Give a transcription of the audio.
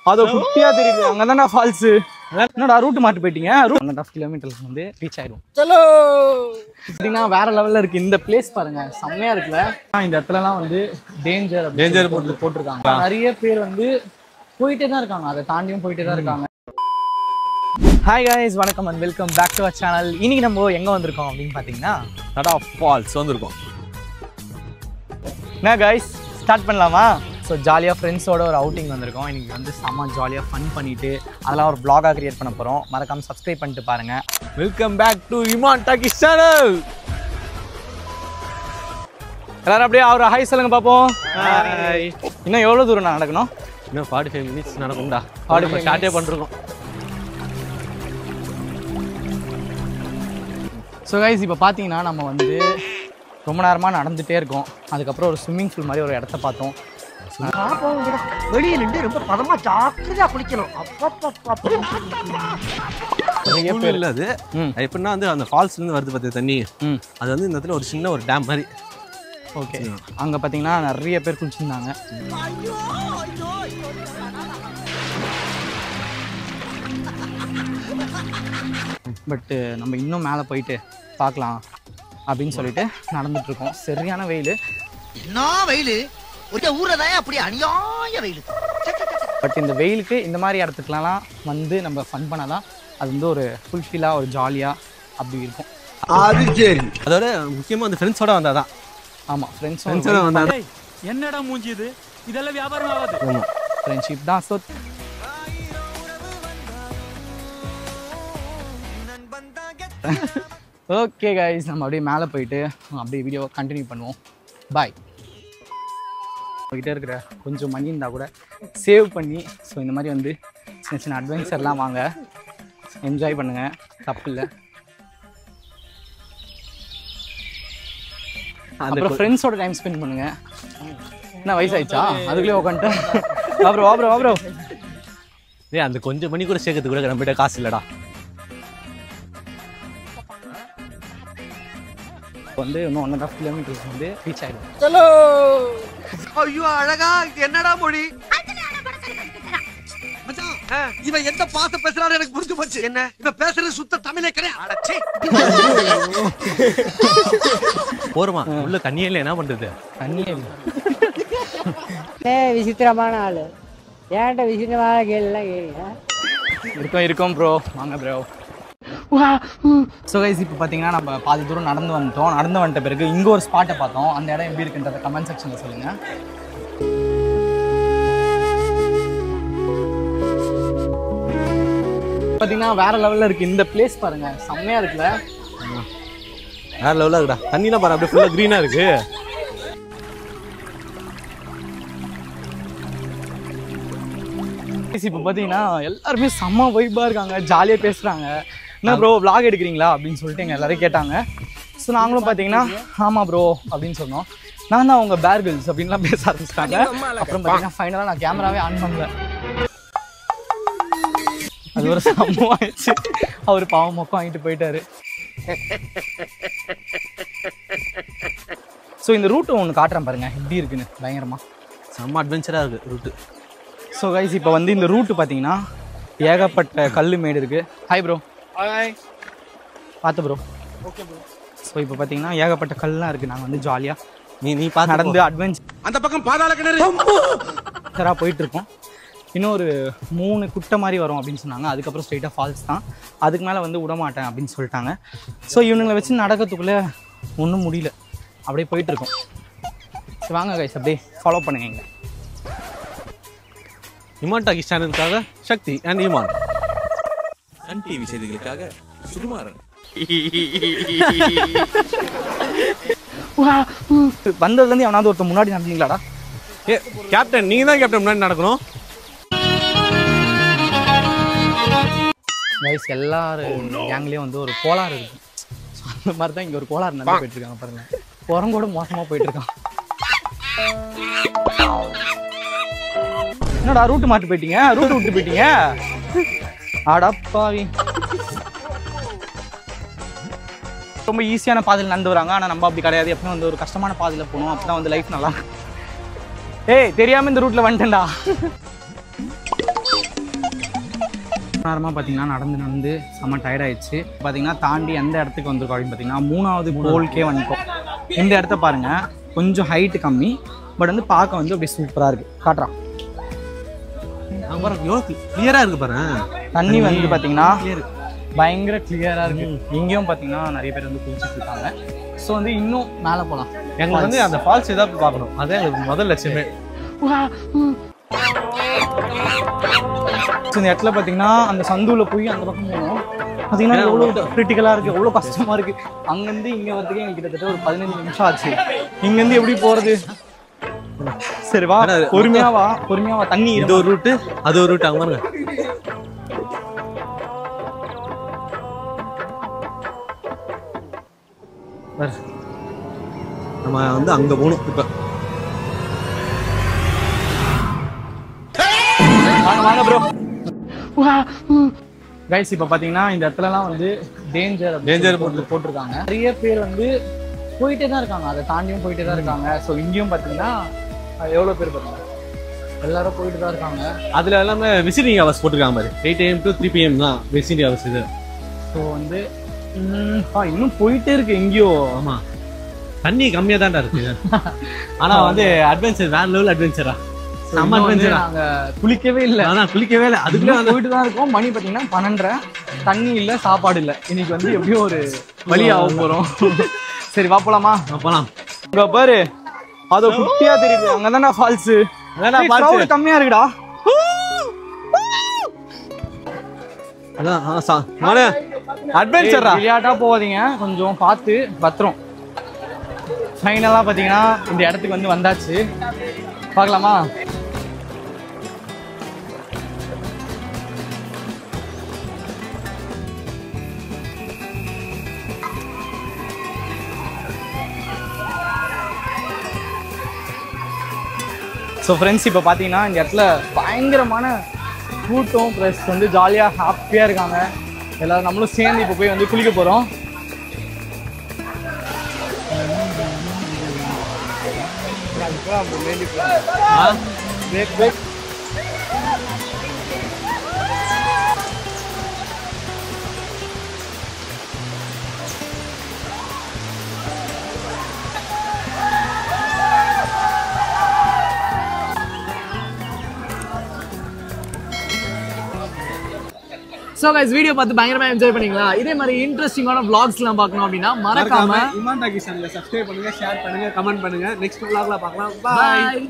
அது குட்டியா தெரியுது. அங்கதானே ஃபால்ஸ். என்னடா ரூட் மாட்டு போயிட்டீங்க? 1.5 கிலோமீட்டர்ஸ் வந்து ரீச் ஆயிடும். சலோ அப்படின்னா வேற லெவல்ல இருக்கு இந்த பிளேஸ். பாருங்க செம்மையா இருக்குல்ல. இந்த இடத்துலலாம் வந்து டேஞ்சர் போட்டிருக்காங்க. நிறைய பேர் வந்து போயிட்டே தான் இருக்காங்க, அதை தாண்டியும் போயிட்டே தான் இருக்காங்க. ஹாய் காய்ஸ், வணக்கம் and welcome back to our channel. இன்னைக்கு நம்ம எங்க வந்திருக்கோம் அப்படின்னு பாத்தீங்கன்னா தடா ஃபால்ஸ் வந்திருக்கோம். என்ன காய்ஸ் ஸ்டார்ட் பண்ணலாமா? ஸோ ஜாலியாக ஃப்ரெண்ட்ஸோட ஒரு அவுட்டிங் வந்திருக்கோம். இன்றைக்கி வந்து செம்ம ஜாலியாக ஃபன் பண்ணிவிட்டு அதெல்லாம் ஒரு vlog-ஆ கிரியேட் பண்ண போகிறோம். மறக்காமல் சப்ஸ்கிரைப் பண்ணிட்டு பாருங்கள். Welcome back to Iman talkies channel. எல்லாரும் அப்படியே அவர் ஹாய் சொல்லுங்க பார்ப்போம். இன்னும் எவ்வளோ தூரம் நான் நடக்கணும்? இன்னும் 45 minutes நடக்கும்டா. 45 ஸ்டார்ட்டே பண்ணிருக்கோம். ஸோ கைஸ் இப்போ பார்த்தீங்கன்னா நம்ம வந்து ரொம்ப நேரமாக நடந்துகிட்டே இருக்கோம். அதுக்கப்புறம் ஒரு ஸ்விம்மிங் பூல் மாதிரி ஒரு இடத்த பார்த்தோம். வெளியே நின்று ரொம்ப பதமா ஜாக்கிரதையா குளிக்கணும். நிறைய பேர் இல்லை அது எப்படின்னா வந்து அந்த ஃபால்ஸ்லேருந்து வருது பார்த்து தண்ணி. அது வந்து இந்த இடத்துல ஒரு சின்ன ஒரு டேம் மாதிரி. ஓகே, அங்கே பார்த்தீங்கன்னா நிறைய பேர் குளிச்சிருந்தாங்க. பட்டு நம்ம இன்னும் மேலே போயிட்டு பார்க்கலாம் அப்படின்னு சொல்லிட்டு நடந்துட்டு இருக்கோம். சரியான வெயில். என்ன வெயில்! ஒரு ஊரதான் அப்படி அநியாய வெயில். பட் இந்த வெயிலுக்கு இந்த மாதிரி இடத்துக்குலாம் வந்து நம்ம ஃபன் பண்ணாதான் அது வந்து ஒரு ஃபுல்ஃபில்லாக ஒரு ஜாலியாக அப்படி இருக்கும். அது சரி. அதோட முக்கியமாக அந்த ஃப்ரெண்ட்ஸோட வந்தாதான். ஆமாம், ஃப்ரெண்ட்ஸோட வந்தாங்க. என்னடா மூஞ்சி இது? இதெல்லாம் வியாபாரம் ஆகாது. ஆமாம், ஃப்ரெண்ட்ஷிப் தான். ஸோ ஓகே கைஸ், நம்ம அப்படியே மேலே போயிட்டு அப்படியே வீடியோவை கண்டினியூ பண்ணுவோம். பாய். போய்கிட்டே இருக்கிற கொஞ்சம் மணி இருந்தால் கூட சேவ் பண்ணி ஸோ இந்த மாதிரி வந்து சின்ன சின்ன அட்வென்ச்சர்லாம் வாங்க, என்ஜாய் பண்ணுங்கள், தப்பு இல்லை. அப்புறம் ஃப்ரெண்ட்ஸோட டைம் ஸ்பெண்ட் பண்ணுங்கள். என்ன வயசாயிடுச்சா அதுக்குள்ளே உட்காந்துட்டேன். அப்புறம் ஏ அந்த கொஞ்சம் மணி கூட சேர்க்கறது கூட நம்மகிட்ட காசு இல்லைடா. வந்து இன்னும் 1.5 கிலோமீட்டர்ஸ் வந்து ரீச் ஆகிடும். சலோ ஐயோ அழகா! இது என்னடா மொழி? இவன் எந்த பாச பேசுறாரு எனக்கு புரிஞ்சு போச்சு. என்ன இவன் பேசுறது சுத்த தமிழே கிடையாது. போருமா உள்ள தண்ணியே இல்லை, என்ன பண்றது? தண்ணியே விசித்திரமான ஆளு. ஏன்ட்ட விசித்திரமான கேள்லாம் கேளுங்க. இருக்கும் ப்ரோ, வாங்க ப்ரோ. ஸோ கைஸ் இப்போ பார்த்தீங்கன்னா நம்ம பாதி தூரம் நடந்து வந்துட்ட பிறகு இங்கே ஒரு ஸ்பாட்டை பார்த்தோம். அந்த இடம் எப்படி இருக்குன்றத கமெண்ட் செக்ஷனில் சொல்லுங்கள். பார்த்தீங்கன்னா வேற லெவலில் இருக்குது இந்த பிளேஸ். பாருங்கள் செம்மையாக இருக்குல்ல. வேற லெவலில் இருக்குடா. தண்ணிலாம் பாரு அப்படியே ஃபுல்லாக க்ரீனாக இருக்கு. இப்போ பார்த்தீங்கன்னா எல்லாருமே செம்ம வைப்பாக இருக்காங்க, ஜாலியாக பேசுகிறாங்க. என்ன ப்ரோ vlog எடுக்கிறீங்களா அப்படின்னு சொல்லிட்டு எங்கள் எல்லாரும் கேட்டாங்க. ஸோ நாங்களும் பார்த்தீங்கன்னா ஆமாம் ப்ரோ அப்படின்னு சொன்னோம். நான் தான் அவங்க பேர் கிரில்ஸ் அப்படின்லாம் பேச ஆரம்பிச்சிட்டாங்க. அப்புறம் பார்த்தீங்கன்னா ஃபைனலாக நான் கேமராவே ஆன் பண்ணல. அது ஒரு சம்பவம் ஆயிடுச்சு. அவர் பாவம் மொக்கம் வாங்கிட்டு போயிட்டாரு. ஸோ இந்த ரூட்டு ஒன்று காட்டுறேன் பாருங்க எப்படி இருக்குன்னு. பயங்கரமாக செம்ம அட்வென்ச்சராக இருக்குது ரூட்டு. ஸோ கைஸ் இப்போ வந்து இந்த ரூட்டு பார்த்தீங்கன்னா ஏகப்பட்ட கல் மேடு இருக்குது. Hi bro. ஹாய். பார்த்து ப்ரோ. Okay bro. ஸோ இப்போ பார்த்தீங்கன்னா ஏகப்பட்ட கல்லாம் இருக்குது. நாங்கள் வந்து ஜாலியாக நீ பார்த்து நடந்து அட்வென்ச்சர் அந்த பக்கம் பாதாள கிணறு போயிட்டுருக்கோம். இன்னும் ஒரு 3 குட்டை மாதிரி வரும் அப்படின்னு சொன்னாங்க. அதுக்கப்புறம் ஸ்ட்ரெயிட்டாக ஃபால்ஸ் தான். அதுக்கு மேலே வந்து விடமாட்டேன் அப்படின்னு சொல்லிட்டாங்க. ஸோ இவனுங்களை வச்சு நடக்கிறதுக்குள்ளே ஒன்றும் முடியல, அப்படியே போயிட்டுருக்கோம். ஸோ வாங்க கைஸ் அப்படியே ஃபாலோ பண்ணுங்க. எங்களை இமான் டாக்கிஸ் சேனலுக்காக Sakthi and Iman. Sun TV செய்திகளுக்காக சுகுமாரன். வந்ததுலேருந்து எவனாவது ஒருத்தர் முன்னாடி நடந்தீங்களாடா? ஏ கேப்டன், நீங்கள் தான் கேப்டன் முன்னாடி நடக்கணும். கைஸ் எல்லாரும் கேங்லேயும் வந்து ஒரு கோளாறு இருக்குது. ஸோ அந்த மாதிரி தான் இங்கே ஒரு கோளாறு நல்லா போயிட்டுருக்காங்க பாருங்கள். குரங்கோட மோசமாக போயிட்டுருக்கான். என்னடா ரூட்டு மாட்டு போயிட்டீங்க? ரூட்டு விட்டு போயிட்டீங்க? அடப்பாவி. ரொம்ப ஈஸியான பாதையில் நடந்து வராங்க. ஆனால் நம்ம அப்படி கிடையாது. எப்பவும் வந்து ஒரு கஷ்டமான பாதையில் போகணும். அப்போ தான் வந்து லைஃப் நல்லா. ஏய் தெரியாமல் இந்த ரூட்டில் வந்துட்டேன்டா. நேரமாக பார்த்தீங்கன்னா நடந்து செம்ம டயர்ட் ஆயிடுச்சு. பார்த்தீங்கன்னா தாண்டி எந்த இடத்துக்கு வந்திருக்கோம் அப்படின்னு பார்த்தீங்கன்னா 3வது கோல்கே வந்துட்டோம். இந்த இடத்த பாருங்கள், கொஞ்சம் ஹைட்டு கம்மி, பட் வந்து பார்க்க வந்து அப்படியே சூப்பராக இருக்குது. காட்டுறான் எவ்வளோ கிளியராக இருக்குது பாரு. தண்ணி வந்து பார்த்தீங்கன்னா பயங்கர கிளியராக இருக்குது. இங்கேயும் பார்த்தீங்கன்னா நிறைய பேர் வந்து குளிச்சுட்டு இருக்காங்க. ஸோ வந்து இன்னும் மேலே போகலாம். எங்களுக்கு வந்து அந்த ஃபால்ஸ் ஏதாவது பார்க்கணும், அதான் எங்களுக்கு முதல் லட்சியமே. இந்த இடத்துல பார்த்தீங்கன்னா அந்த சந்துவில் போய் அந்த பக்கம் போகணும். பார்த்தீங்கன்னா எவ்வளோ கிரிட்டிக்கலாக இருக்குது, எவ்வளோ கஷ்டமாக இருக்குது. அங்கேருந்து இங்கே வரதுக்கு எங்களுக்கு கிட்டத்தட்ட ஒரு 15 நிமிஷம் ஆச்சு. இங்கேருந்து எப்படி போகிறது? சரி வா, பொறுமையாக வா. தண்ணி இது ஒரு ரூட்டு, அது ஒரு ரூட். அங்கே பாருங்க. நம்ம வந்து அங்கே போகணும். இப்போ வாங்க ப்ரோ. கைஸ் இப்போ பார்த்தீங்கன்னா இந்த இடத்துலலாம் வந்து டேஞ்சர் போட்டிருக்காங்க. நிறைய பேர் வந்து போயிட்டே தான் இருக்காங்க, அதை தாண்டியும் போயிட்டே தான் இருக்காங்க. ஸோ இங்கேயும் பார்த்தீங்கன்னா எவ்வளோ பேர் பாருங்க, எல்லாரும் போயிட்டு தான் இருக்காங்க. அதில் எல்லாமே விசிட்டிங் ஹவர்ஸ் போட்டிருக்காங்க மாதிரி. 8 AM to 3 PM தான் விசிட்டிங் ஹவர்ஸ் இது. ஸோ வந்து இன்னும் போயிட்டே இருக்கு எங்கேயோ. ஆமாம், தண்ணி கம்மியாக தான்டா இருக்கு. ஆனால் வந்து அட்வென்ச்சர் வேற லெவல் அட்வென்ச்சரா. நம்ம அட்வென்ச்சரா நாங்கள் குளிக்கவே இல்லை. ஆனால் குளிக்கவே இல்லை, அதுக்குள்ளே போயிட்டு தான் இருக்கோம். மணி பார்த்தீங்கன்னா 12:30, தண்ணி இல்லை, சாப்பாடு இல்லை. இன்னைக்கு வந்து எப்படியும் ஒரு வழி ஆக போகிறோம். சரி வா போலாமா? போகலாம். இங்க பாரு, அதோ குட்டியா தெரியுது, அங்கதானே ஃபால்ஸ். கிரவுட் கம்மியா இருக்குடா. அதான் அட்வென்ச்சரா. விளையாட்டா போவாதீங்க, கொஞ்சம் பார்த்து பத்திரம். ஃபைனலாக பார்த்தீங்கன்னா இந்த இடத்துக்கு வந்து வந்தாச்சு. பார்க்கலாமா? ஸோ ஃப்ரெண்ட்ஸ், இப்போ பார்த்தீங்கன்னா இந்த இடத்துல பயங்கரமான கூட்டம் ப்ளஸ் வந்து ஜாலியாக ஹாப்பியாக இருக்காங்க எல்லோரும். நம்மளும் சேர்ந்து இப்போ போய் வந்து குளிக்க போகிறோம். ஸோ கைஸ், வீடியோ பார்த்து பயங்கரமாக என்ஜாய் பண்ணீங்களா? இதே மாதிரி இன்ட்ரெஸ்டிங்கான vlogsலாம் பார்க்கணும் அப்படின்னா மறக்காம இமான் டாக்கி சேனலை சப்ஸ்கிரைப் பண்ணுங்க, ஷேர் பண்ணுங்க, கமெண்ட் பண்ணுங்க. நெக்ஸ்ட் vlogல பார்க்கலாம். பாய்.